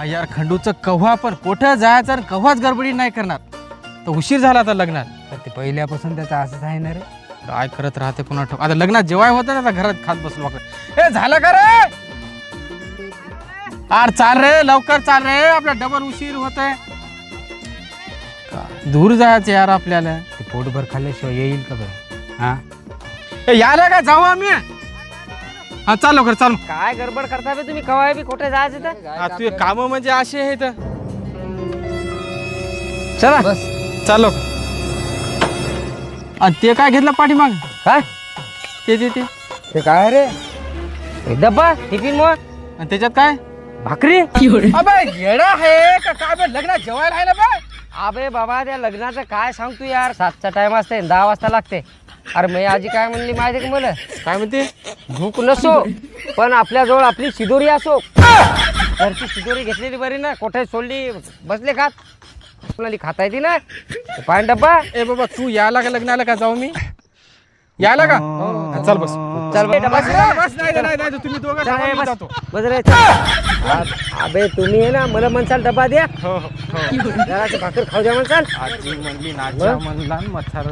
यार खंडूचं कव्हा पण कुठं जायचं आणि कव्हाच गडबडी नाही करणार. तर उशीर झाला आता लग्नात. तर ते पहिल्यापासून त्याचं असंच आहे ना रे. काय करत राहते पुन्हा ठोक. आता लग्नात जेवाय होतं ना, आता घरात खात बसलो वाकडे. ए झालं का रे? आर चाल रे, लवकर चाल रे, आपला डबल उशीर होतोय. दूर जायचं यार आपल्याला. ते पोटभर खाल्ल्याशिवाय येईल का बरं? हा ए यायला का जाऊ आम्ही? हा चाल लवकर चाल. काय गडबड करता बे तुम्ही? कवाय बी कुठे जायचं तर तुझे काम म्हणजे असे आहेत. चला बस. चाल लवकर. आणि ते काय घेतलं पाठीमाग? काय ते ते काय रे? एक डब्बा टिफिन मग आणि त्याच्यात काय? भाकरी. अबे येडा आहे का काय? बे लग्नात जेवायला आहे ना बे. अबे बाबा त्या लग्नाचं काय सांगतो यार. 7चा टाइम असते 10 वाजता लागते. अरे मी आजी काय म्हणली माहिती का मला? काय म्हणते? भूक नसो पण आपल्याजवळ आपली शिदोरी असो. घरची शिदोरी घेतलेली बरी ना. कोठे सोडली बसले खात. आपल्याला खाता येते ना. पाणी डब्बा. ए बाबा तू यायला का लग्नाला का जाऊ मी? यायला का? चल बस. चल बे डब्बा. बस नाही तुम्ही दोघं चल, थांबा, ए, मी बस. जातो. बस रे, चल. अबे तुम्ही आहे ना मला म्हणसाल डब्बा द्या. हो हो जराशी भाकर खाऊ द्या म्हणसाल. आजी म्हणली नाचा म्हणला मच्छर